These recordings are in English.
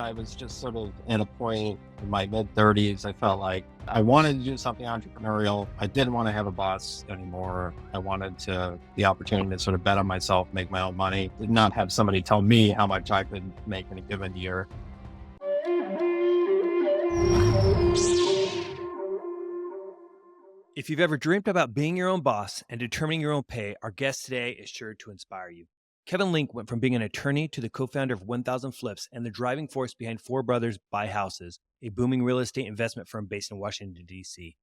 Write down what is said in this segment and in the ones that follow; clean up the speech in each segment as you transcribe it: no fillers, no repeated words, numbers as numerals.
I was just sort of at a point in my mid 30s. I felt like I wanted to do something entrepreneurial. I didn't want to have a boss anymore. I wanted the opportunity to sort of bet on myself, make my own money, not have somebody tell me how much I could make in a given year. If you've ever dreamt about being your own boss and determining your own pay, our guest today is sure to inspire you. Kevin Link went from being an attorney to the co founder of 1000 Flips and the driving force behind Four Brothers Buy Houses, a booming real estate investment firm based in Washington, D.C.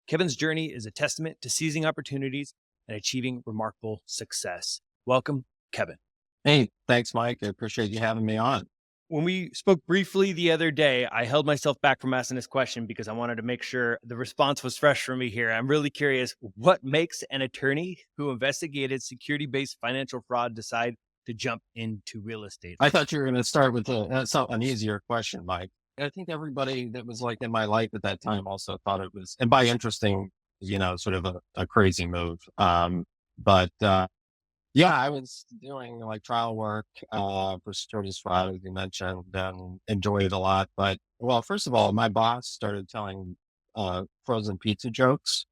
Kevin's journey is a testament to seizing opportunities and achieving remarkable success. Welcome, Kevin. Hey, thanks, Mike. I appreciate you having me on. When we spoke briefly the other day, I held myself back from asking this question because I wanted to make sure the response was fresh for me here. I'm really curious, what makes an attorney who investigated security-based financial fraud decide to jump into real estate? I thought you were going to start with an easier question, Mike. I think everybody that was like in my life at that time also thought it was, and by interesting, sort of a crazy move. But yeah, I was doing like trial work for securities fraud, as you mentioned, and enjoyed it a lot. But well, first of all, my boss started telling frozen pizza jokes.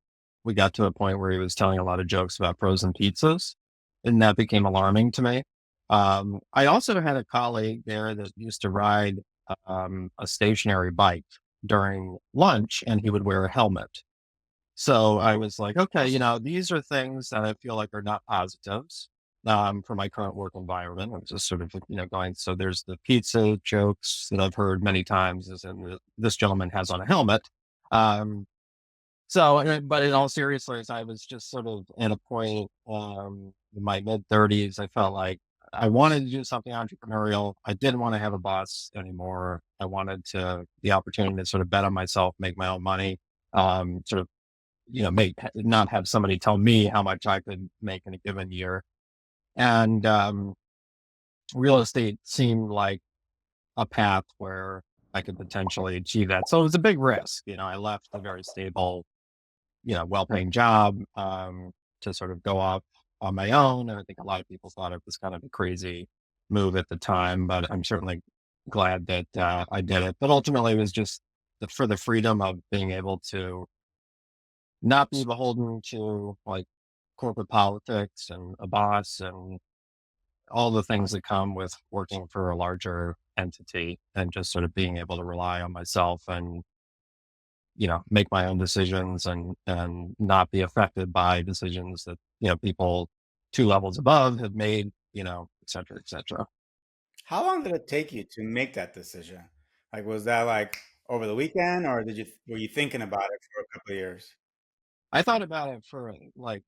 We got to a point where he was telling a lot of jokes about frozen pizzas, and that became alarming to me. I also had a colleague there that used to ride a stationary bike during lunch, and he would wear a helmet. So I was like, okay, these are things that I feel like are not positives for my current work environment. I'm just sort of, going. So there's the pizza jokes that I've heard many times, is in this gentleman has on a helmet. Um, but in all seriousness, I was just sort of at a point in my mid 30s. I felt like I wanted to do something entrepreneurial. I didn't want to have a boss anymore. I wanted the opportunity to sort of bet on myself, make my own money. Sort of make not have somebody tell me how much I could make in a given year. And real estate seemed like a path where I could potentially achieve that. So it was a big risk. I left a very stable, well-paying job to sort of go off on my own. And I think a lot of people thought it was kind of a crazy move at the time, but I'm certainly glad that I did it. But ultimately, it was just for the freedom of being able to not be beholden to like corporate politics and a boss and all the things that come with working for a larger entity, and just sort of being able to rely on myself and, make my own decisions and not be affected by decisions that, people two levels above have made, et cetera, et cetera. How long did it take you to make that decision? Like, was that like over the weekend, or were you thinking about it for a couple of years? I thought about it for like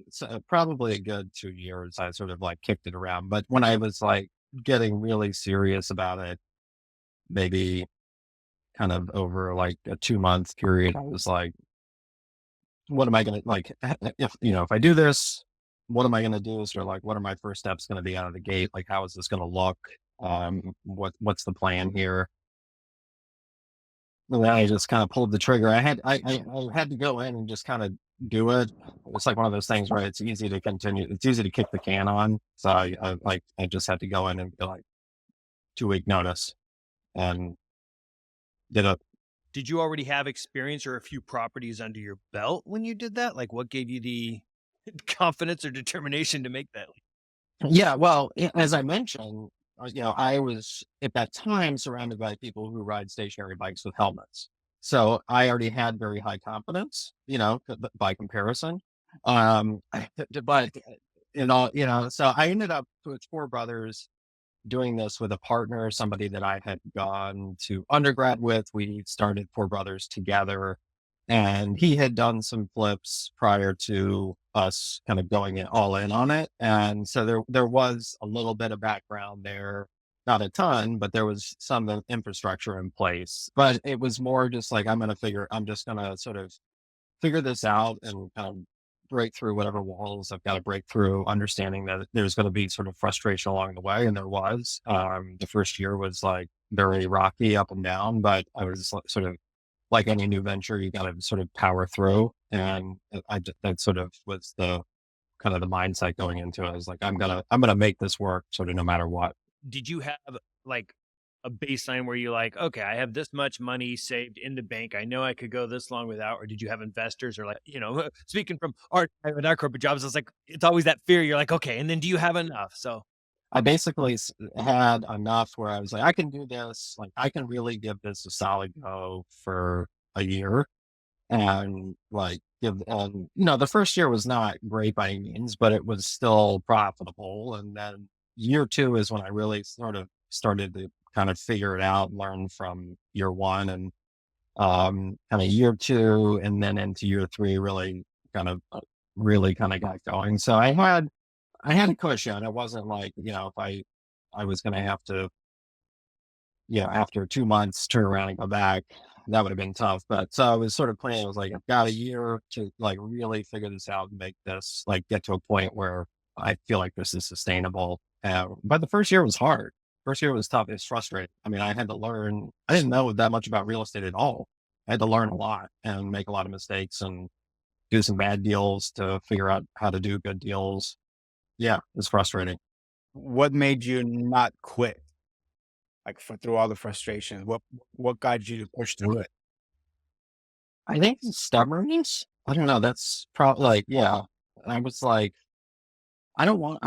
probably a good 2 years. I sort of like kicked it around, but when I was like getting really serious about it, maybe kind of over like a 2 month period, I was like, what am I going to like, if I do this, what am I going to do? Or like, what are my first steps going to be out of the gate? Like, how is this going to look? What's the plan here? And then I just kind of pulled the trigger. I had to go in and just kind of do it. It's like one of those things where it's easy to continue. It's easy to kick the can on. So I just had to go in and be like 2 week notice and did it. Did you already have experience or a few properties under your belt when you did that? Like, what gave you the confidence or determination to make that leap? Yeah. Well, as I mentioned, I was at that time surrounded by people who ride stationary bikes with helmets. So I already had very high confidence, by comparison. But so I ended up with Four Brothers doing this with a partner, somebody that I had gone to undergrad with. We started Four Brothers together, and he had done some flips prior to us kind of going all in on it. And so there was a little bit of background there, not a ton, but there was some infrastructure in place. But it was more just like, I'm just gonna sort of figure this out and kind of break through whatever walls I've got to break through, understanding that there's going to be sort of frustration along the way. And there was. The first year was like very rocky up and down, but I was sort of like any new venture, you got to sort of power through. And that sort of was the kind of the mindset going into it. I was like, I'm gonna make this work sort of no matter what. Did you have like a baseline where you're like, okay, I have this much money saved in the bank. I know I could go this long without, or did you have investors or like, speaking from our corporate jobs, it's like, it's always that fear. You're like, okay. And then do you have enough? So I basically had enough where I was like, I can do this. Like, I can really give this a solid go for a year and like the first year was not great by any means, but it was still profitable. And then year two is when I really sort of started to kind of figure it out, learn from year one and kind of year two, and then into year three, kind of really kind of got going. So I had a cushion. It wasn't like, if I was going to have to, after 2 months turn around and go back, that would have been tough. But so I was sort of planning, I was like, I've got a year to like really figure this out and make this like get to a point where I feel like this is sustainable. But the first year was hard. First year was tough. It's frustrating. I mean, I had to learn, I didn't know that much about real estate at all. I had to learn a lot and make a lot of mistakes and do some bad deals to figure out how to do good deals. Yeah, it's frustrating. What made you not quit? Like through all the frustrations, what got you to push through it? I think stubbornness. I don't know. That's probably like, yeah. I was like, I don't,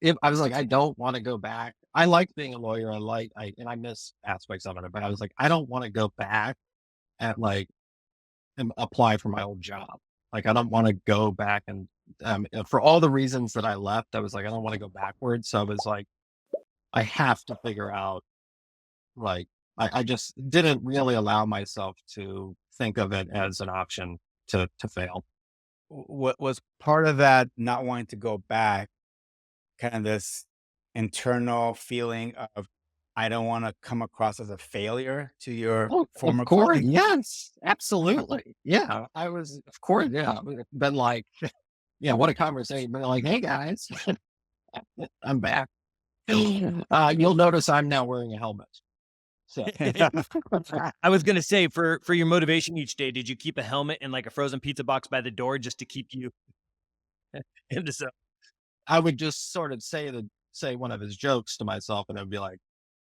if I was like, I don't want to go back. I like being a lawyer. And I miss aspects of it, but I was like, I don't want to go back at like, and apply for my old job. Like, I don't want to go back and, for all the reasons that I left, I was like, I don't want to go backwards. So I was like, I have to figure out, like, I just didn't really allow myself to think of it as an option to fail. What was part of that not wanting to go back, kind of this internal feeling of, I don't want to come across as a failure to your Oh, of former course. colleague? Yes, absolutely. Yeah. I was, of course. Yeah. Been like, yeah, what a conversation. Been like, hey guys, I'm back. You'll notice I'm now wearing a helmet. So I was gonna say for your motivation each day, did you keep a helmet and like a frozen pizza box by the door just to keep you into so? I would just sort of say one of his jokes to myself, and I'd be like,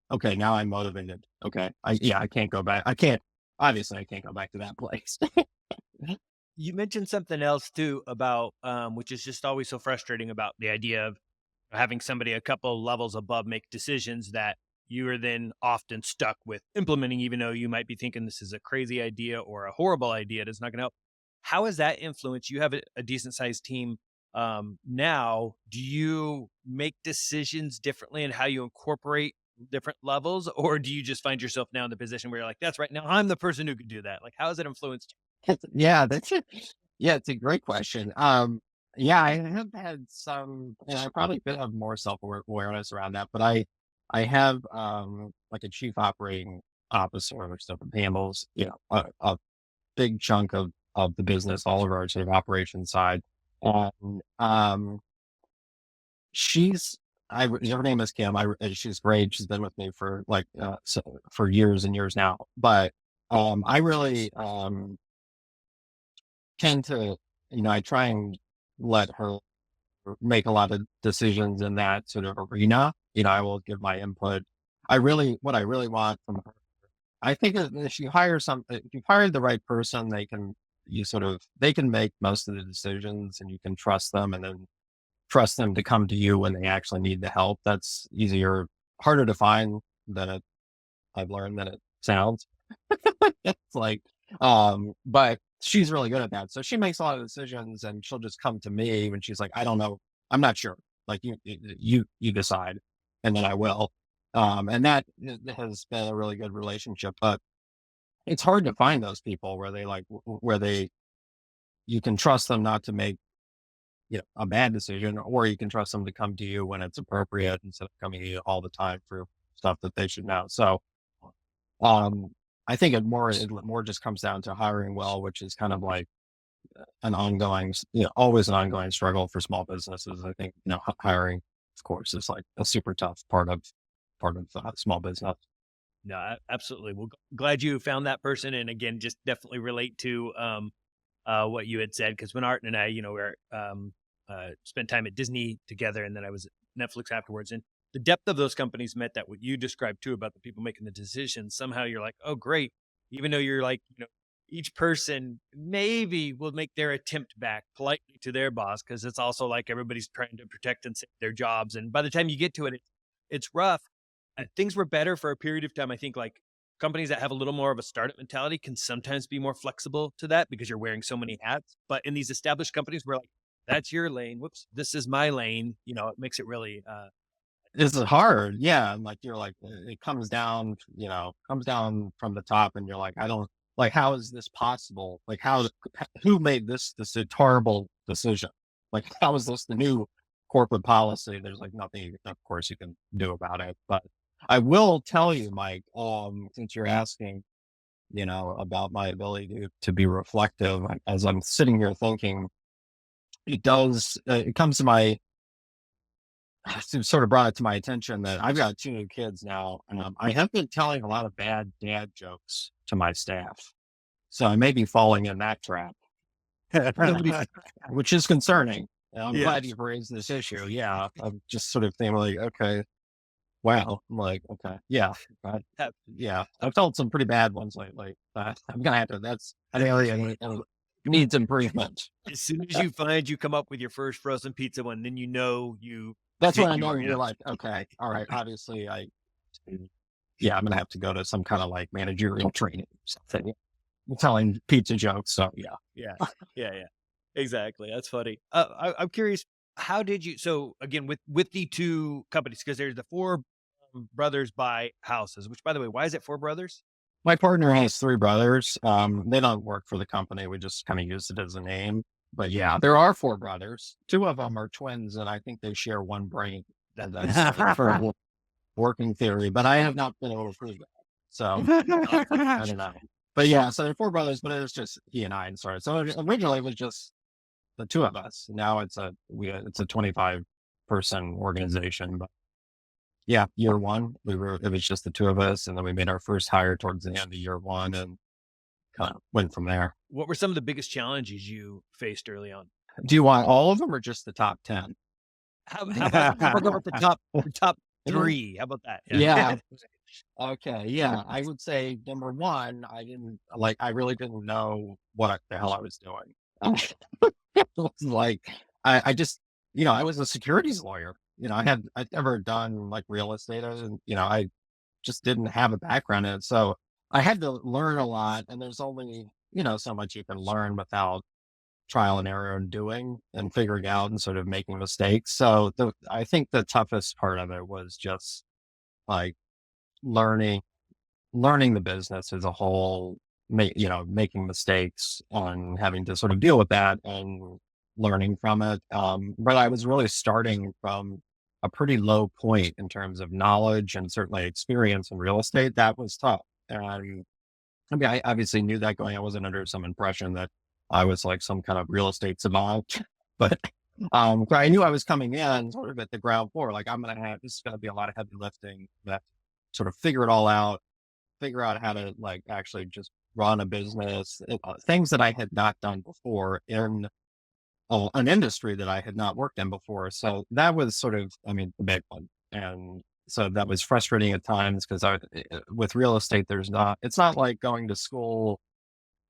okay, now I'm motivated. Okay. I can't go back. Obviously I can't go back to that place. You mentioned something else too about which is just always so frustrating about the idea of having somebody a couple levels above make decisions that you are then often stuck with implementing, even though you might be thinking this is a crazy idea or a horrible idea that's not going to help. How has that influenced? You have a decent sized team now. Do you make decisions differently in how you incorporate different levels, or do you just find yourself now in the position where you're like, that's right now I'm the person who could do that? Like, how has it influenced Yeah, that's it. Yeah, it's a great question. Yeah, I have had some, and I probably could have more awareness around that, but I have, like a chief operating officer, which stuff handles, a big chunk of the business, all of our sort of operations side. And, she's, her name is Kim. She's great. She's been with me for like, for years and years now, but, I really, tend to, I try and let her make a lot of decisions in that sort of arena. I will give my input. What I really want from her, I think that if you hire the right person, they can make most of the decisions and you can trust them and then trust them to come to you when they actually need the help. That's harder to find than I've learned than it sounds. It's like, but she's really good at that. So she makes a lot of decisions and she'll just come to me when she's like, I don't know. I'm not sure. Like you decide and then I will. And that has been a really good relationship, but it's hard to find those people where you can trust them not to make, a bad decision, or you can trust them to come to you when it's appropriate instead of coming to you all the time for stuff that they should know. So, um, I think it more just comes down to hiring well, which is kind of like always an ongoing struggle for small businesses. I think, hiring, of course, is like a super tough part of small business. No, absolutely. Well, glad you found that person, and again, just definitely relate to what you had said because when Art and I, we spent time at Disney together, and then I was at Netflix afterwards, and the depth of those companies meant that what you described too about the people making the decisions, somehow you're like, oh, great. Even though you're like, each person maybe will make their attempt back politely to their boss because it's also like everybody's trying to protect and save their jobs. And by the time you get to it, it's rough. Things were better for a period of time. I think like companies that have a little more of a startup mentality can sometimes be more flexible to that because you're wearing so many hats. But in these established companies, we're like, that's your lane. Whoops, this is my lane. It makes it really This is hard. Yeah. And like, you're like, it comes down from the top and you're like, I don't like, how is this possible? Like who made this horrible decision? Like, how is this the new corporate policy? There's like nothing, of course, you can do about it. But I will tell you, Mike, since you're asking, about my ability to be reflective, as I'm sitting here thinking, it comes to my, sort of brought it to my attention that I've got two new kids now. I have been telling a lot of bad dad jokes to my staff. So I may be falling in that trap, which is concerning. And I'm yeah. glad you've raised this issue. Yeah. I'm just sort of thinking like, okay, wow. I'm like, okay. Yeah. Yeah. I've told some pretty bad ones lately. I'm going to have to, I think it needs improvement. As soon as you find you come up with your first frozen pizza one, then That's when I know you're like, okay, all right. Obviously, I'm going to have to go to some kind of like managerial training or something. I'm telling pizza jokes. So yeah. Exactly. That's funny. I'm curious, how did you? So again, with the two companies, because there's the four brothers buy houses. Which, by the way, why is it four brothers? my partner has three brothers. They don't work for the company. We just kind of use it as a name. But yeah, there are four brothers. Two of them are twins, and I think they share one brain. That's for working theory, but I have not been able to prove that. So I don't know. But yeah, so they're four brothers, but it was just he and I and started. So originally it was just the two of us. Now it's a 25-person organization. But yeah, year one, it was just the two of us, and then we made our first hire towards the end of year one and kind of went from there. What were some of the biggest challenges you faced early on? Do you want all of them or just the top 10? How about go with the top three? How about that? Yeah. Okay. Yeah. I would say number one, I really didn't know what the hell I was doing. It was like, I just, I was a securities lawyer. I'd never done like real estate. I just didn't have a background in it. So I had to learn a lot, and there's only, so much you can learn without trial and error and doing and figuring out and sort of making mistakes. So I think the toughest part of it was just like learning the business as a whole, making mistakes and having to sort of deal with that and learning from it. But I was really starting from a pretty low point in terms of knowledge and certainly experience in real estate. That was tough. And I mean, I obviously knew that going. I wasn't under some impression that I was like some kind of real estate savant, but but I knew I was coming in sort of at the ground floor. Like this is going to be a lot of heavy lifting. That sort of figure it all out, figure out how to like actually just run a business, things that I had not done before in an industry that I had not worked in before. So that was sort of, the big one. And so that was frustrating at times because with real estate, it's not like going to school,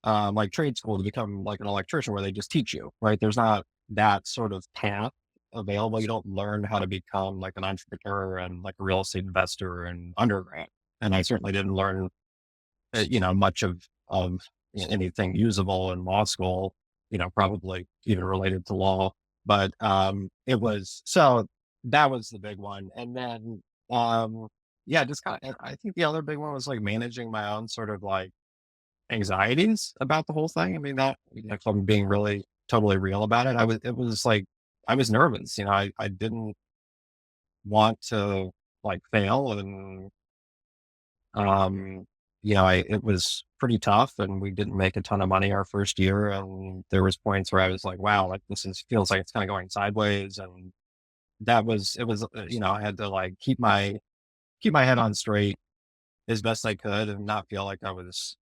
like trade school to become like an electrician where they just teach you, right? There's not that sort of path available. You don't learn how to become like an entrepreneur and like a real estate investor in undergrad. And I certainly didn't learn, much of anything usable in law school, probably even related to law. But so that was the big one. And then, just kind of, I think the other big one was like managing my own sort of like anxieties about the whole thing. I mean, if I'm being really totally real about it, it was like, I was nervous, I didn't want to like fail. And, it was pretty tough and we didn't make a ton of money our first year. And there was points where I was like, wow, like feels like it's kind of going sideways. And it was, I had to like keep my head on straight as best I could and not feel like I was,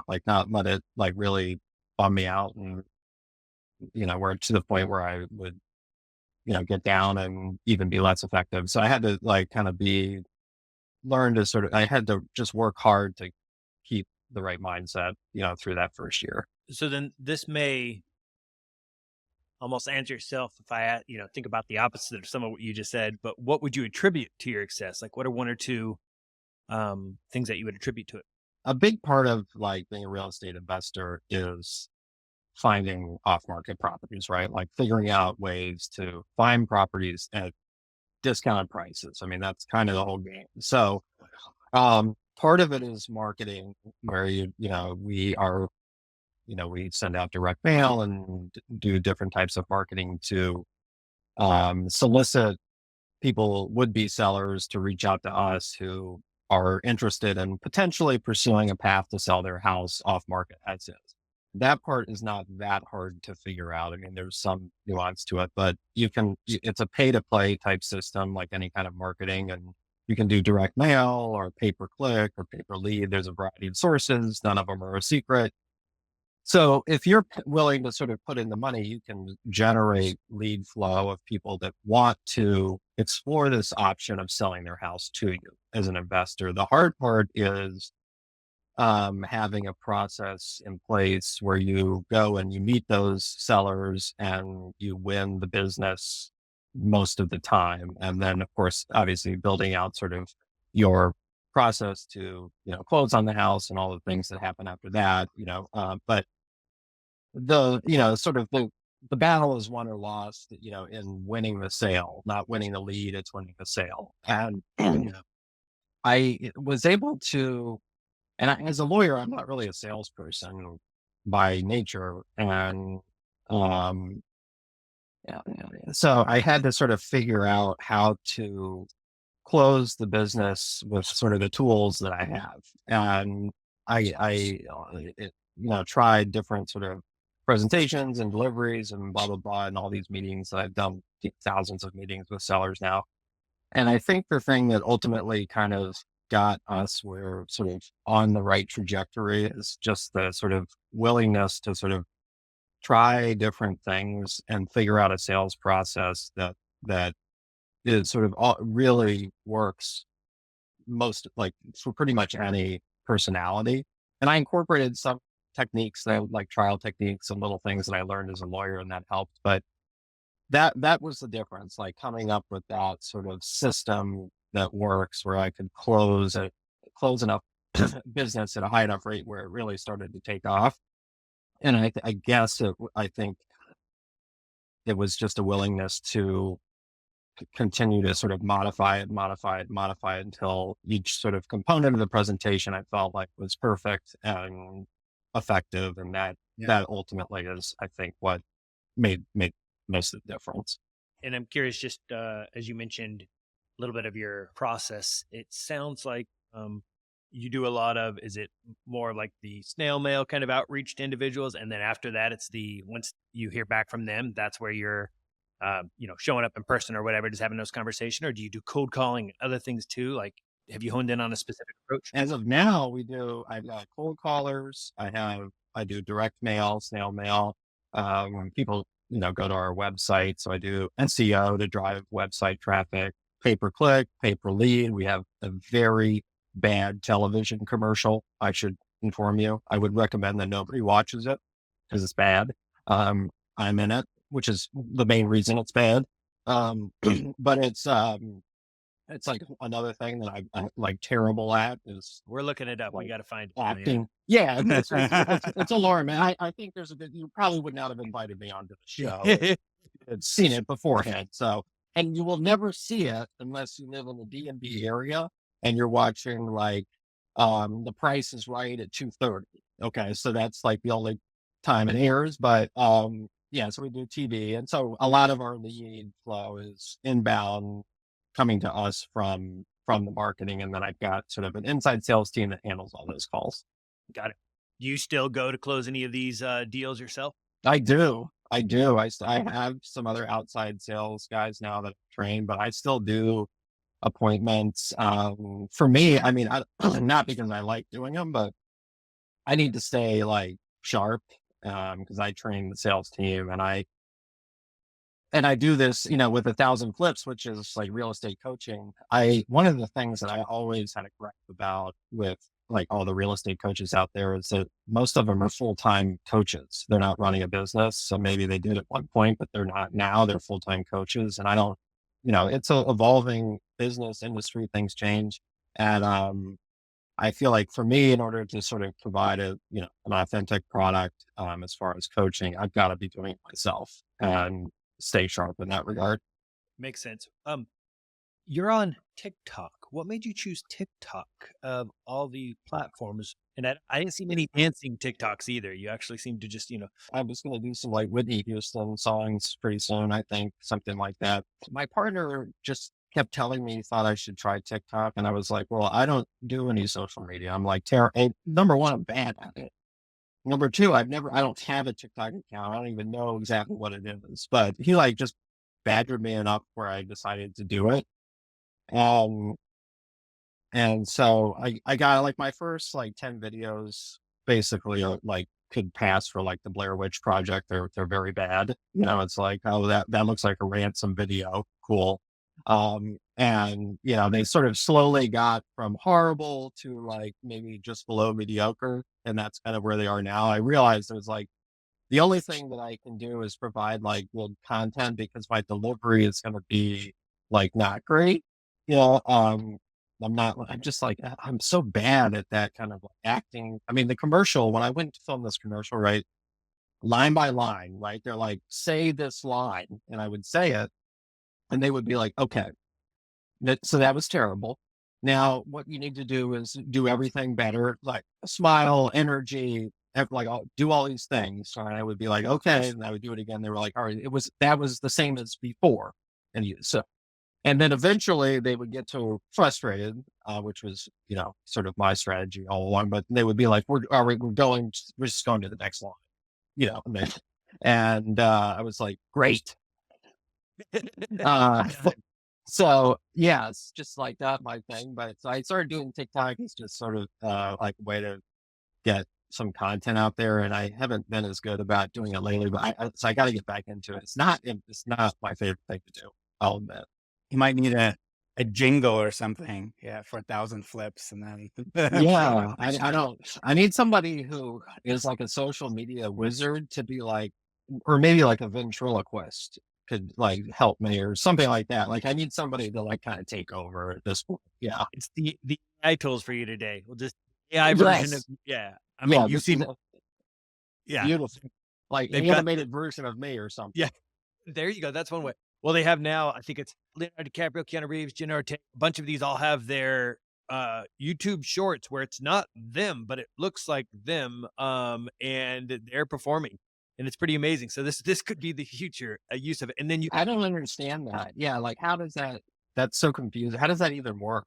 like not let it like really bum me out. And, where to the point where I would get down and even be less effective. So I had to like kind of learn to sort of, I had to just work hard to keep the right mindset, through that first year. So then this may almost answer yourself if I, think about the opposite of some of what you just said, but what would you attribute to your success? Like what are one or two things that you would attribute to it? A big part of like being a real estate investor is finding off market properties, right? Like figuring out ways to find properties at discounted prices. I mean, that's kind of the whole game. So, part of it is marketing where we send out direct mail and do different types of marketing to, solicit people, would be sellers, to reach out to us who are interested in potentially pursuing a path to sell their house off market as is. That part is not that hard to figure out. I mean, there's some nuance to it, but it's a pay to play type system like any kind of marketing. And you can do direct mail or pay per click or pay per lead. There's a variety of sources. None of them are a secret. So if you're willing to sort of put in the money, you can generate lead flow of people that want to explore this option of selling their house to you as an investor. The hard part is, having a process in place where you go and you meet those sellers and you win the business most of the time. And then, of course, obviously building out sort of your process to, close on the house and all the things that happen after that, but sort of the battle is won or lost, in winning the sale, not winning the lead, it's winning the sale. And, I was able to, and as a lawyer, I'm not really a salesperson by nature. And, um, so I had to sort of figure out how to close the business with sort of the tools that I have. And tried different sort of presentations and deliveries and blah, blah, blah, and all these meetings. I've done thousands of meetings with sellers now. And I think the thing that ultimately kind of got us where sort of on the right trajectory is just the sort of willingness to sort of try different things and figure out a sales process that is sort of really works most like for pretty much any personality. And I incorporated some techniques like trial techniques and little things that I learned as a lawyer, and that helped. But that was the difference, like coming up with that sort of system that works where I could close enough business at a high enough rate where it really started to take off. And I guess I think it was just a willingness to continue to sort of modify it until each sort of component of the presentation I felt like was perfect and effective. And that ultimately is, I think, what made most of the difference. And I'm curious, just as you mentioned a little bit of your process, it sounds like you do a lot of, is it more like the snail mail kind of outreach to individuals? And then after that, it's once you hear back from them, that's where you're, showing up in person or whatever, just having those conversations? Or do you do cold calling, other things too? Like, have you honed in on a specific approach? As of now, I've got cold callers. I do direct mail, snail mail. When people, go to our website. So I do SEO to drive website traffic, pay per click, pay per lead. We have a very bad television commercial. I should inform you. I would recommend that nobody watches it because it's bad. I'm in it, which is the main reason it's bad. But it's like another thing that I'm like terrible at is We're looking it up. like We got to find it. acting. Yeah, it's alarming. I think there's you probably would not have invited me onto the show. I've seen it beforehand. So, and you will never see it unless you live in the DMV area and you're watching like, The Price is Right at 2:30. Okay. So that's like the only time it airs, but, yeah, so we do TV. And so a lot of our lead flow is inbound coming to us from the marketing. And then I've got sort of an inside sales team that handles all those calls. Got it. Do you still go to close any of these deals yourself? I do. I have some other outside sales guys now that I've trained, but I still do appointments. For me, I mean, not because I like doing them, but I need to stay like sharp, because I train the sales team and and I do this, with 1,000 flips, which is like real estate coaching. One of the things that I always had a gripe about with like all the real estate coaches out there is that most of them are full-time coaches. They're not running a business. So maybe they did at one point, but they're not now. They're full-time coaches. And I don't, it's a evolving business industry, things change. And, I feel like for me, in order to sort of provide an authentic product, as far as coaching, I've got to be doing it myself and stay sharp in that regard. Makes sense. You're on TikTok. What made you choose TikTok of all the platforms? And I didn't see many dancing TikToks either. You actually seem to just, I was going to do some like Whitney Houston songs pretty soon, I think, something like that. My partner just kept telling me he thought I should try TikTok. And I was like, well, I don't do any social media. I'm like, number one, I'm bad at it. Number two, I don't have a TikTok account. I don't even know exactly what it is. But he like just badgered me enough where I decided to do it. Um, and so I got like my first like 10 videos basically are like could pass for like the Blair Witch Project. They're very bad. It's like, oh, that looks like a ransom video. Cool. And they sort of slowly got from horrible to like maybe just below mediocre. And that's kind of where they are now. I realized it was like the only thing that I can do is provide like good content because my delivery is going to be like not great. You know, um, I'm just like, I'm so bad at that kind of like acting. I mean, the commercial, when I went to film this commercial, right, line by line, right, they're like, say this line, and I would say it, and they would be like, okay, so that was terrible. Now, what you need to do is do everything better, like smile, energy, like do all these things. And I would be like, okay, and I would do it again. They were like, all right, that was the same as before, and then eventually they would get so frustrated, which was sort of my strategy all along. But they would be like, we're just going to the next line, and I was like, great. Uh, So yeah, it's just like that, my thing. But so I started doing TikTok. It's just sort of like a way to get some content out there, and I haven't been as good about doing it lately. But so I got to get back into it. It's not my favorite thing to do. I'll admit. You might need a jingle or something, yeah, for 1,000 flips, and then Yeah, I don't. I need somebody who is like a social media wizard to be like, or maybe like a ventriloquist could like help me or something like that. Like I need somebody to like kind of take over at this point. Yeah. it's the AI tools for you today. We'll just AI version of Yes. yeah. I mean, Yeah. you've This is seen yeah. beautiful. Like They've got animated version of me or something. yeah. There you go. That's one way. Well, they have now, I think it's Leonardo DiCaprio, Keanu Reeves, Jenna Ortega, a bunch of these all have their YouTube shorts where it's not them, but it looks like them. And they're performing. And it's pretty amazing. So this could be the future use of it. And then you I don't understand that. Yeah. Like how does that's so confusing. How does that even work?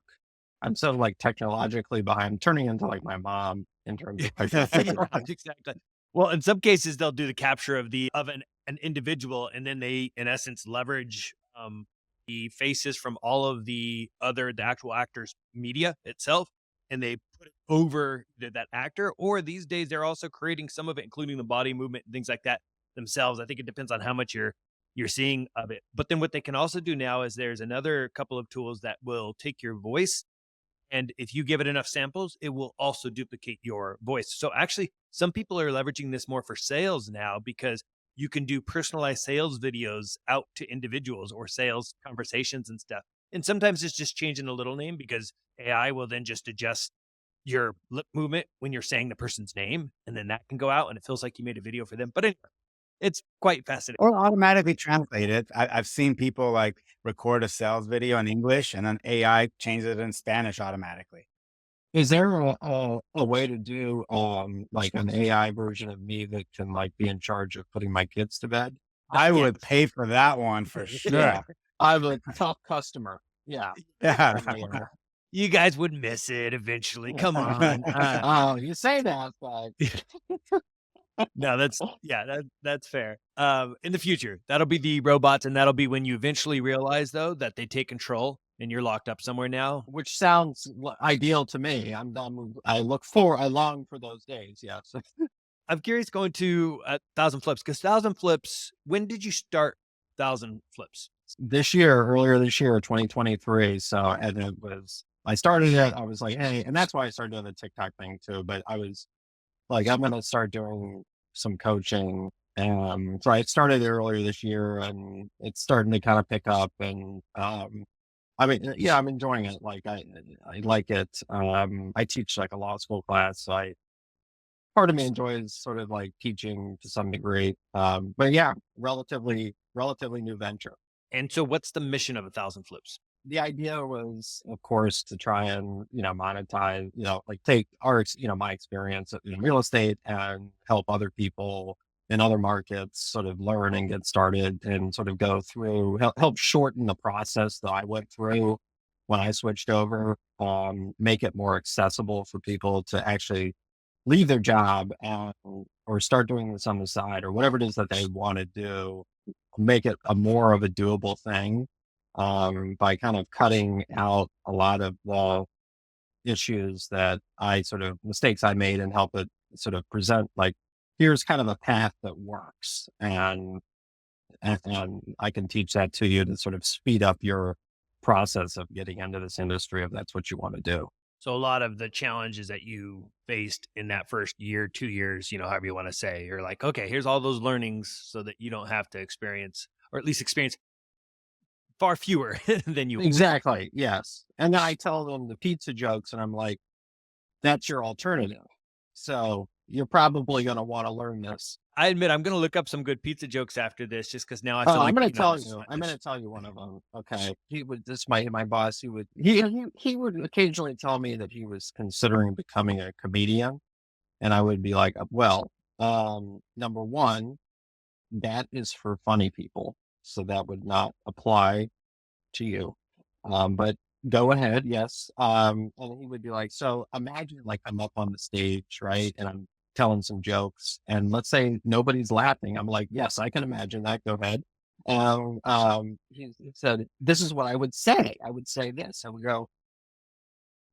I'm so like technologically behind. I'm turning into like my mom in terms of like figuring it out. exactly. Well, in some cases, they'll do the capture of an individual, and then they, in essence, leverage the faces from all of the actual actor's media itself, and they put it over that actor. Or these days, they're also creating some of it, including the body movement and things like that themselves. I think it depends on how much you're seeing of it. But then what they can also do now is there's another couple of tools that will take your voice, and if you give it enough samples, it will also duplicate your voice. So actually, some people are leveraging this more for sales now because you can do personalized sales videos out to individuals or sales conversations and stuff. And sometimes it's just changing a little name because AI will then just adjust your lip movement when you're saying the person's name. And then that can go out and it feels like you made a video for them. But anyway, it's quite fascinating. or automatically translate it. I've seen people like record a sales video in English, and then AI changes it in Spanish automatically. Is there a way to do like an AI version of me that can like be in charge of putting my kids to bed? I Yeah. would pay for that one for Yeah. sure. I'm a top customer. Yeah. Yeah. You guys would miss it eventually. Come on. Oh, you say that, but No, that's fair. In the future, that'll be the robots, and that'll be when you eventually realize, though, that they take control and you're locked up somewhere now. which sounds ideal to me. I long for those days. Yes. I'm curious going to 1,000 flips because 1,000 flips. When did you start 1,000 flips? Earlier this year, 2023. So, and I started it. I was like, hey, and that's why I started doing the TikTok thing too. But I was like, I'm going to start doing some coaching. So I started it earlier this year, and it's starting to kind of pick up. And I mean, yeah, I'm enjoying it. Like I like it. I teach like a law school class, so I part of me enjoys sort of like teaching to some degree. But yeah, relatively new venture. And so what's the mission of 1,000 flips? The idea was, of course, to try and, monetize, like take our, my experience in real estate and help other people in other markets sort of learn and get started and sort of go through, help shorten the process that I went through when I switched over, make it more accessible for people to actually leave their job and, or start doing this on the side or whatever it is that they want to do, make it a more of a doable thing, by kind of cutting out a lot of the issues that mistakes I made and help it sort of present like, here's kind of a path that works. And I can teach that to you to sort of speed up your process of getting into this industry if that's what you want to do. So a lot of the challenges that you faced in that first year, 2 years, however you want to say, you're like, okay, here's all those learnings so that you don't have to experience, or at least experience far fewer than you. Exactly. Yes. And then I tell them the pizza jokes and I'm like, that's your alternative. So you're probably going to want to learn this. I admit I'm going to look up some good pizza jokes after this, just because now I feel like I'm going to tell this is you. my I'm going niche. to tell you one of them. Okay, my boss. He would occasionally tell me that he was considering becoming a comedian, and I would be like, well, number one, that is for funny people, so that would not apply to you. But go ahead, yes. And he would be like, so imagine like I'm up on the stage, right? And I'm telling some jokes, and let's say nobody's laughing. I'm like, yes, I can imagine that. Go ahead. He said, this is what I would say. I would say this. I would go,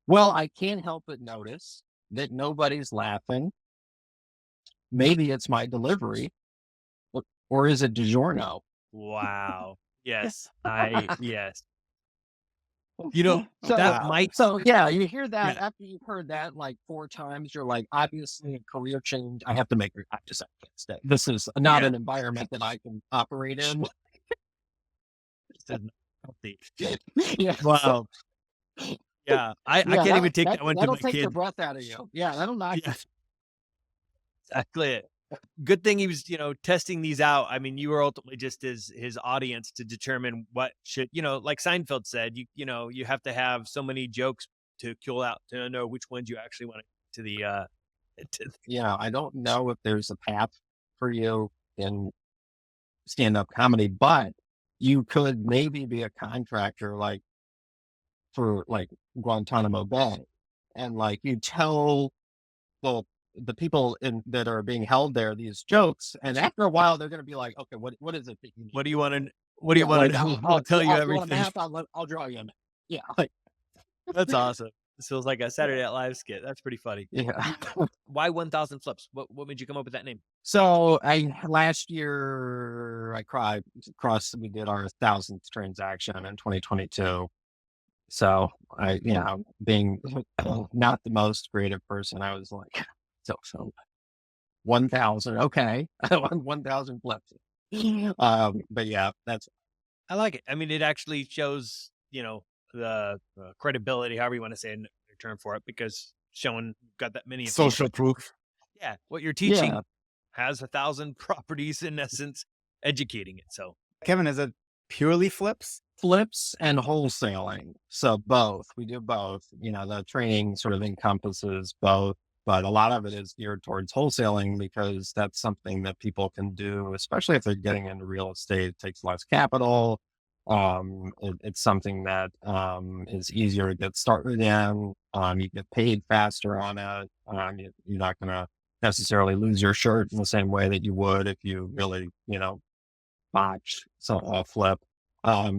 well, I can't help but notice that nobody's laughing. Maybe it's my delivery, or is it DiGiorno? Wow. Yes. Yes. That So, might, so yeah, you hear that yeah, after you've heard that like 4 times, you're like, obviously a career change. I have to make I can't stay. This is not yeah. an environment that I can operate in. This is not healthy. Yeah. Wow. Yeah. I Yeah, can't even take that one to that'll my take the kid. breath out of you. Yeah, that'll knock Yeah, exactly it. Good thing he was, testing these out. I mean, you were ultimately just his audience to determine what should, like Seinfeld said, you have to have so many jokes to kill out to know which ones you actually want to the to Yeah, I don't know if there's a path for you in stand-up comedy, but you could maybe be a contractor like for like Guantanamo Bay. And like you tell the people that are being held there these jokes, and after a while they're going to be like, okay, what is it that you what need? do you want to what do you Yeah, want to like know? We'll tell you you want a everything. map? I'll draw you a map. Yeah, like That's awesome. This feels like a Saturday Night Live skit. That's pretty funny. yeah. Why 1,000 flips? What made you come up with that name? So last year I cried across. We did our 1,000th transaction in 2022. So being not the most creative person, I was like, so 1,000, okay, 1,000 flips. But yeah, that's I like it. I mean, it actually shows, the credibility, however you want to say in return for it, because showing you've got that many of these. Social proof. Yeah, what you're yeah. teaching has 1,000 properties in essence, educating it. So Kevin, is it purely flips? Flips and wholesaling. So both. We do both. The training sort of encompasses both, but a lot of it is geared towards wholesaling because that's something that people can do, especially if they're getting into real estate. It takes less capital. It's something that is easier to get started in. You get paid faster on it. You're not going to necessarily lose your shirt in the same way that you would if you really, botch a flip. A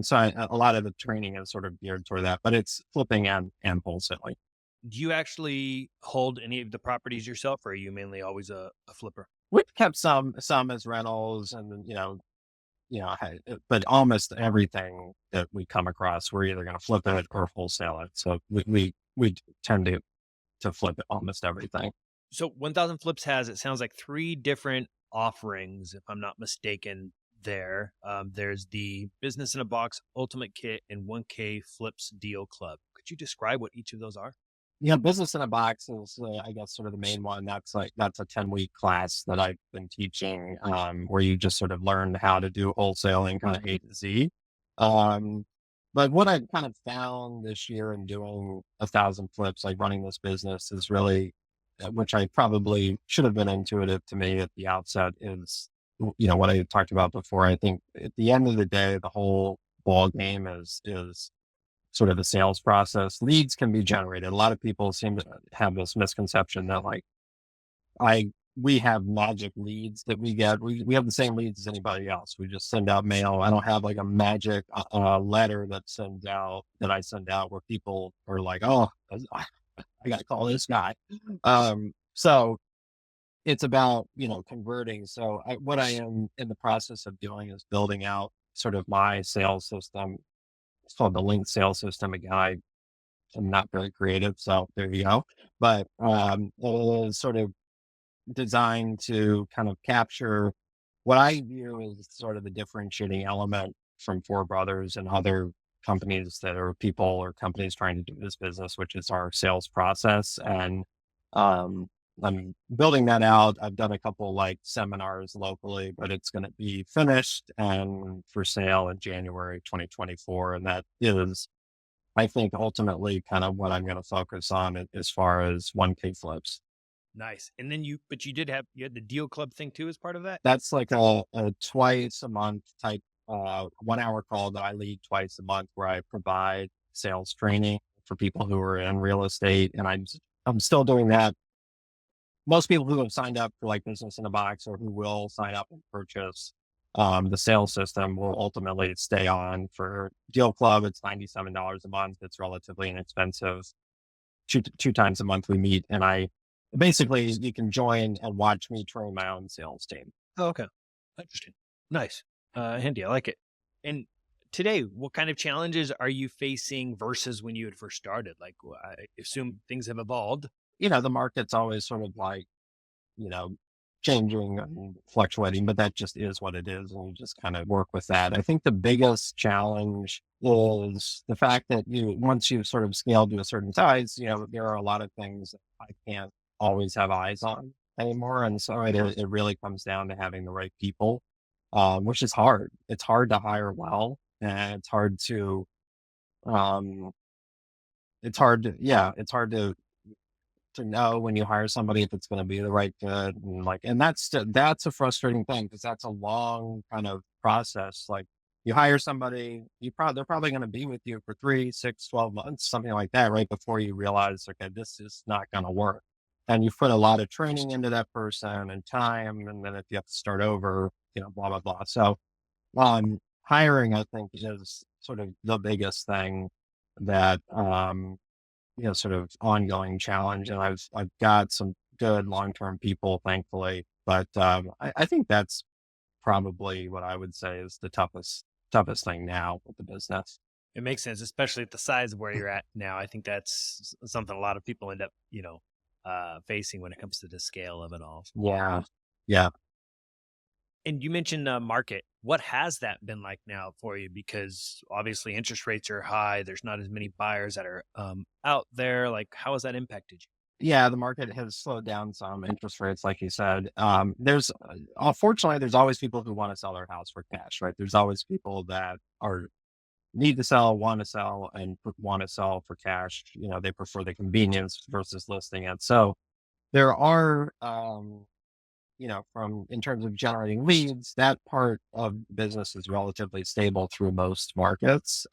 lot of the training is sort of geared toward that, but it's flipping and wholesaling. do you actually hold any of the properties yourself, or are you mainly always a flipper? We've kept some as rentals, and then, but almost everything that we come across, we're either going to flip it or wholesale it. So we tend to flip it almost everything. So 1000 Flips has, it sounds like, three different offerings, if I'm not mistaken. There's the Business in a Box Ultimate Kit and 1K Flips Deal Club. Could you describe what each of those are? Yeah, business in a box is, I guess, sort of the main one. That's a 10-week class that I've been teaching, where you just sort of learn how to do wholesaling kind of A to Z. Um, but what I kind of found this year in doing 1,000 flips, like running this business, is really, which I probably should have been intuitive to me at the outset, is what I talked about before. I think at the end of the day, the whole ball game is sort of the sales process. Leads can be generated. A lot of people seem to have this misconception that like I we have magic leads that we get. We have the same leads as anybody else. We just send out mail. I don't have like a magic letter that I send out where people are like, oh, I got to call this guy. So it's about converting. So what I am in the process of doing is building out sort of my sales system. It's called the Link Sales System. Again, I'm not very creative, so there you go. But it is sort of designed to kind of capture what I view as sort of the differentiating element from Four Brothers and other companies that are people or companies trying to do this business, which is our sales process. And um, I'm building that out. I've done a couple like seminars locally, but it's going to be finished and for sale in January 2024. And that is, I think, ultimately kind of what I'm going to focus on as far as 1K flips. Nice. And then you had the Deal Club thing too as part of that? That's like a twice a month type 1 hour call that I lead twice a month where I provide sales training for people who are in real estate. And I'm still doing that. Most people who have signed up for like Business in a Box or who will sign up and purchase the sales system will ultimately stay on. For Deal Club, it's $97 a month. It's relatively inexpensive. Two times a month we meet, and I basically you can join and watch me train my own sales team. Oh, okay. Interesting. Nice. Handy. I like it. And today, what kind of challenges are you facing versus when you had first started? Like, I assume things have evolved. The market's always sort of like, you know, changing and fluctuating, but that just is what it is. And you just kind of work with that. I think the biggest challenge is the fact that once you've sort of scaled to a certain size, there are a lot of things that I can't always have eyes on anymore. And so it really comes down to having the right people, which is hard. It's hard to hire well, and um, it's hard to know when you hire somebody if it's going to be the right fit, and that's a frustrating thing because that's a long kind of process. Like you hire somebody, they're probably going to be with you for 3, 6, 12 months, something like that, right before you realize, okay, this is not going to work. And you put a lot of training into that person and time, and then if you have to start over, blah blah blah. So hiring, I think, is sort of the biggest thing that sort of ongoing challenge. And I've got some good long term people, thankfully. But I think that's probably what I would say is the toughest thing now with the business. It makes sense, especially at the size of where you're at now. I think that's something a lot of people end up, facing when it comes to the scale of it all. Yeah. Yeah. And you mentioned market. What has that been like now for you? Because obviously interest rates are high. There's not as many buyers that are out there. Like, how has that impacted you? Yeah, the market has slowed down some. Interest rates, like you said. Unfortunately, there's always people who want to sell their house for cash, right? There's always people that are need to sell, want to sell, and want to sell for cash. They prefer the convenience versus listing it. So there are, from in terms of generating leads, that part of business is relatively stable through most markets.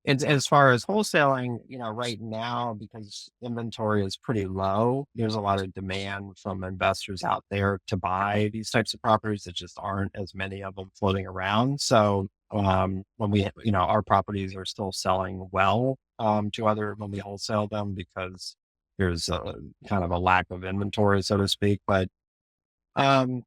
And as far as wholesaling, right now, because inventory is pretty low, there's a lot of demand from investors out there to buy these types of properties. That just aren't as many of them floating around. So when our properties are still selling well when we wholesale them because there's a kind of a lack of inventory, so to speak. But um,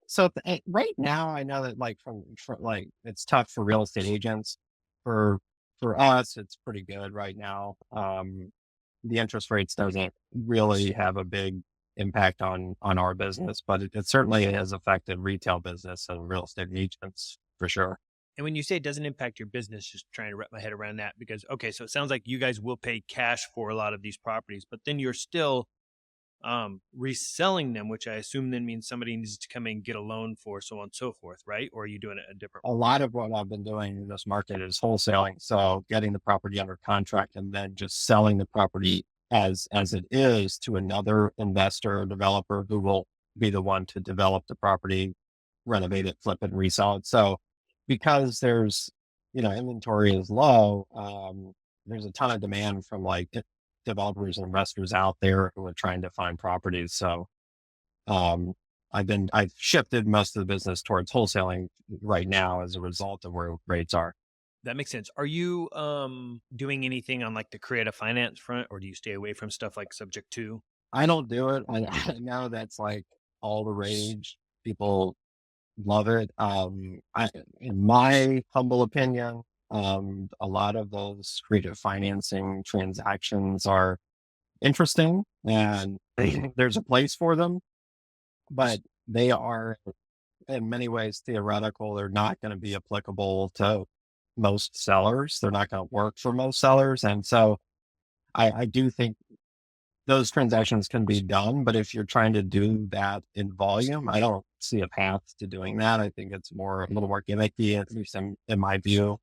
So right now, I know that like from like it's tough for real estate agents. For for us, it's pretty good right now. The interest rates doesn't really have a big impact on our business, but it certainly has affected retail business and real estate agents for sure. And when you say it doesn't impact your business, just trying to wrap my head around that because okay, so it sounds like you guys will pay cash for a lot of these properties, but then you're still reselling them, which I assume then means somebody needs to come in and get a loan for so on and so forth, right? Or are you doing it a different A lot of what I've been doing in this market is wholesaling. So getting the property under contract and then just selling the property as it is to another investor or developer who will be the one to develop the property, renovate it, flip it, and resell it. So because there's inventory is low, there's a ton of demand from like developers and investors out there who are trying to find properties. So um, I've shifted most of the business towards wholesaling right now as a result of where rates are. That makes sense. Are you doing anything on like the creative finance front or do you stay away from stuff like subject to? I don't do it. I know that's like all the rage. People love it. In my humble opinion, a lot of those creative financing transactions are interesting and there's a place for them, but they are in many ways theoretical. They're not going to be applicable to most sellers. They're not going to work for most sellers. And so I do think those transactions can be done, but if you're trying to do that in volume, I don't see a path to doing that. I think it's a little more gimmicky, at least in my view.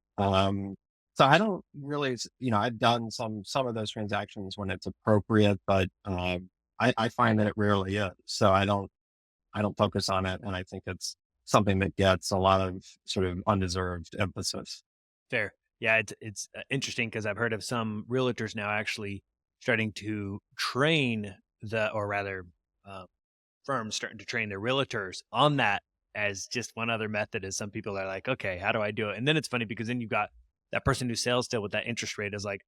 So I don't really, I've done some of those transactions when it's appropriate, but I find that it rarely is. So I don't focus on it, and I think it's something that gets a lot of sort of undeserved emphasis. Fair. Yeah, it's interesting because I've heard of some realtors now actually starting to train or rather, uh, firms starting to train their realtors on that as just one other method. As some people are like, okay, how do I do it? And then it's funny because then you've got that person who sells still with that interest rate is like,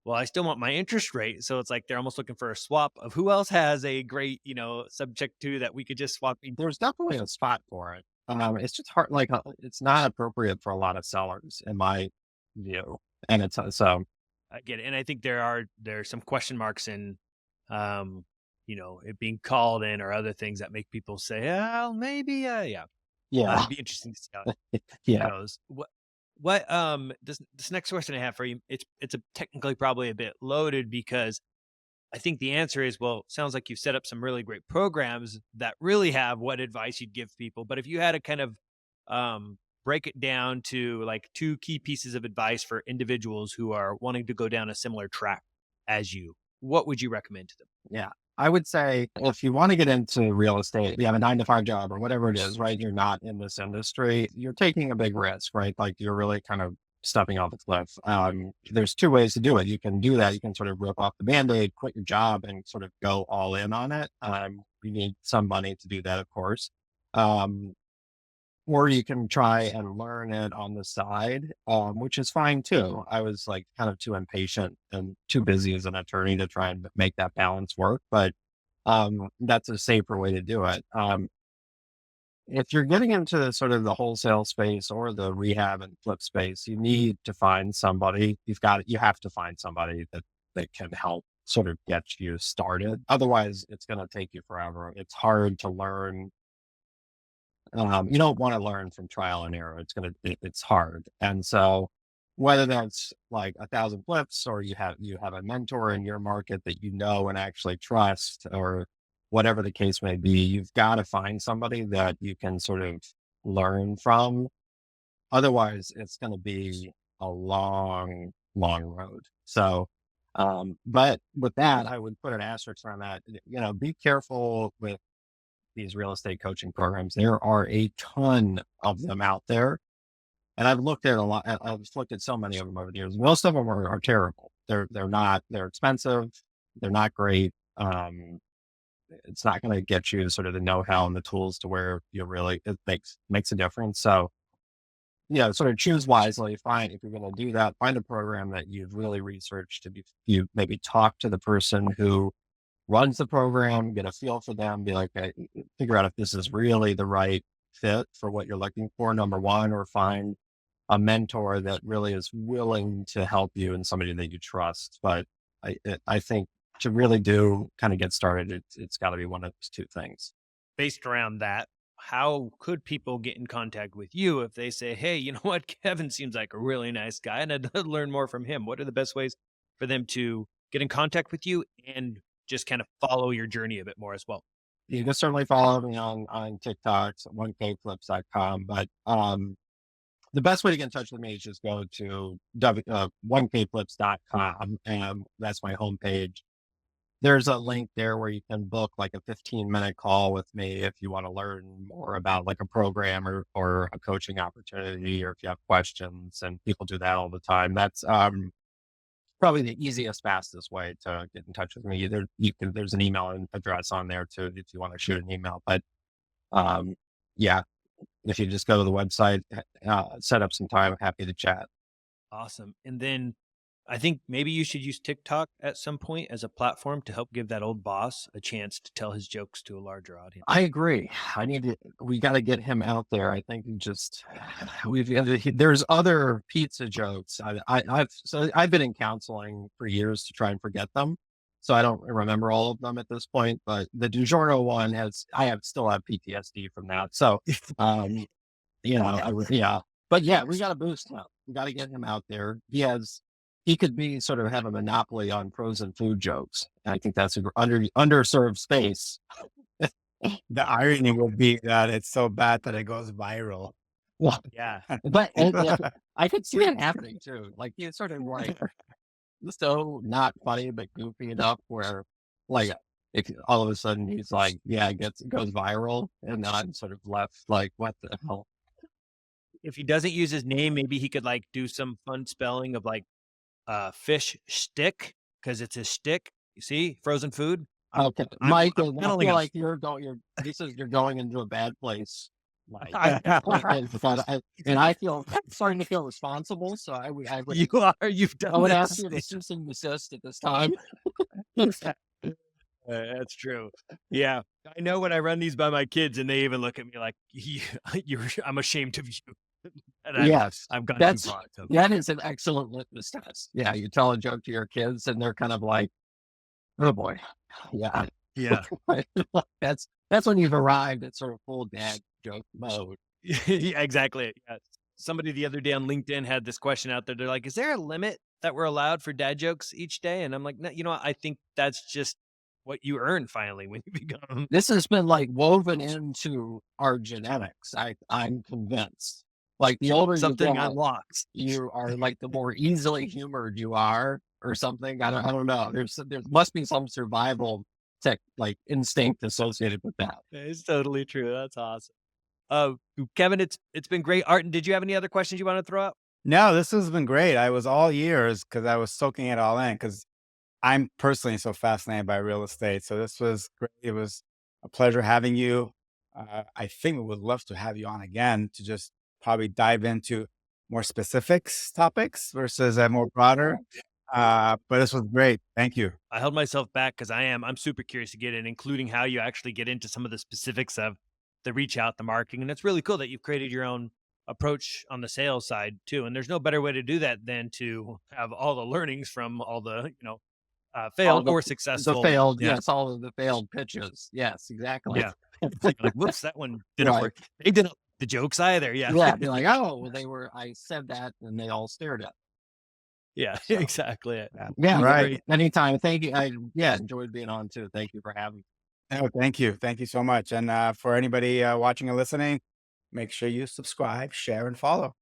well, I still want my interest rate. So it's like they're almost looking for a swap of who else has a great, subject to that we could just swap. There's definitely a spot for it. It's just hard, like it's not appropriate for a lot of sellers, in my view, and it's so I get it. And I think there's some question marks in it being called in or other things that make people say, "Oh, maybe, yeah." yeah, It'd be interesting to see how it yeah. goes. This next question I have for you, it's technically probably a bit loaded because I think the answer is, well, sounds like you've set up some really great programs that really have what advice you'd give people. But if you had to kind of break it down to like two key pieces of advice for individuals who are wanting to go down a similar track as you, what would you recommend to them? Yeah. I would say if you want to get into real estate, you have a 9 to 5 job or whatever it is, right? You're not in this industry, you're taking a big risk, right? Like you're really kind of stepping off a cliff. There's two ways to do it. You can do that. You can sort of rip off the band-aid, quit your job and sort of go all in on it. You need some money to do that, of course. Um, or you can try and learn it on the side, which is fine too. I was like kind of too impatient and too busy as an attorney to try and make that balance work, but that's a safer way to do it. If you're getting into the sort of the wholesale space or the rehab and flip space, you need to find somebody. You have to find somebody that can help sort of get you started. Otherwise, it's going to take you forever. It's hard to learn. You don't want to learn from trial and error. It's hard. And so whether that's like 1,000 flips or you have a mentor in your market that you know and actually trust or whatever the case may be, you've got to find somebody that you can sort of learn from. Otherwise, it's going to be a long, long road. So, but with that, I would put an asterisk on that. Be careful with these real estate coaching programs. There are a ton of them out there. And I've looked at a lot. I've looked at so many of them over the years. Most of them are terrible. They're expensive. They're not great. It's not going to get you sort of the know-how and the tools to where it makes a difference. So, sort of choose wisely. If you're going to do that, find a program that you've really researched. You maybe talk to the person who runs the program, get a feel for them, be like, figure out if this is really the right fit for what you're looking for, number one, or find a mentor that really is willing to help you and somebody that you trust. But I think to really do kind of get started, it's got to be one of those two things. Based around that, how could people get in contact with you if they say, hey, you know what? Kevin seems like a really nice guy and I'd love to learn more from him. What are the best ways for them to get in contact with you and just kind of follow your journey a bit more as well? You can certainly follow me on TikTok, so 1kflips.com. But the best way to get in touch with me is just go to 1kflips.com, and that's my homepage. There's a link there where you can book like a 15-minute call with me if you want to learn more about like a program or a coaching opportunity, or if you have questions, and people do that all the time. That's probably the easiest, fastest way to get in touch with me. There's an email address on there too if you want to shoot an email. But yeah, if you just go to the website, set up some time, I'm happy to chat. Awesome. And then I think maybe you should use TikTok at some point as a platform to help give that old boss a chance to tell his jokes to a larger audience. I agree. We got to get him out there. I think there's other pizza jokes. I've been in counseling for years to try and forget them. So I don't remember all of them at this point, but the DiGiorno one still have PTSD from that. So, yeah, but yeah, we got to boost him. We got to get him out there. He could have a monopoly on frozen food jokes. And I think that's an underserved space. The irony will be that it's so bad that it goes viral. Well, Yeah. but I could see that happening too. Like he's sort of like so not funny, but goofy enough where like if all of a sudden he's like, yeah, it goes viral. And then I'm sort of left like, what the hell? If he doesn't use his name, maybe he could like do some fun spelling of like fish stick because it's his stick. You see, frozen food. Okay, I'm Michael, I channeling feel him. like you're going into a bad place. Like, I- and I feel starting to feel responsible. So I would You are. You've done. I would ask this. you to cease and desist at this time. That's true. Yeah, I know when I run these by my kids, and they even look at me like, I'm ashamed of you." And Yes, I've gone that's too far. So. that is an excellent litmus test. Yeah, you tell a joke to your kids, and they're kind of like, "Oh boy, yeah, Yeah. that's when you've arrived at sort of full dad joke mode." Yeah, exactly. Yeah. Somebody the other day on LinkedIn had this question out there. They're like, "Is there a limit that we're allowed for dad jokes each day?" And I'm like, "No, I think that's just what you earn finally when you become." This has been like woven into our genetics. I'm convinced. Like the older you Something get, unlocks. you are like the more easily humored you are, or something. I don't know. There must be some survival like instinct associated with that. It's totally true. That's awesome. Kevin, it's been great. Artin, did you have any other questions you want to throw out? No, this has been great. I was all ears because I was soaking it all in because I'm personally so fascinated by real estate. So this was great. It was a pleasure having you. I think we would love to have you on again to just probably dive into more specifics topics versus a more broader. But this was great. Thank you. I held myself back because I'm super curious to get in, including how you actually get into some of the specifics of the reach out, the marketing. And it's really cool that you've created your own approach on the sales side too. And there's no better way to do that than to have all the learnings from all the, All failed or the successful. failed, Yeah. yes, all of the failed pitches. Yes, exactly. Yeah. Like, whoops, that one didn't Right. work. They didn't like the jokes either. Yeah. Yeah, be like, oh, well, I said that, and they all stared at. Yeah, So, exactly. yeah, Right. anytime. Thank you. Enjoyed being on too. Thank you for having me. Oh, thank you. Thank you so much. And for anybody watching and listening, make sure you subscribe, share, and follow.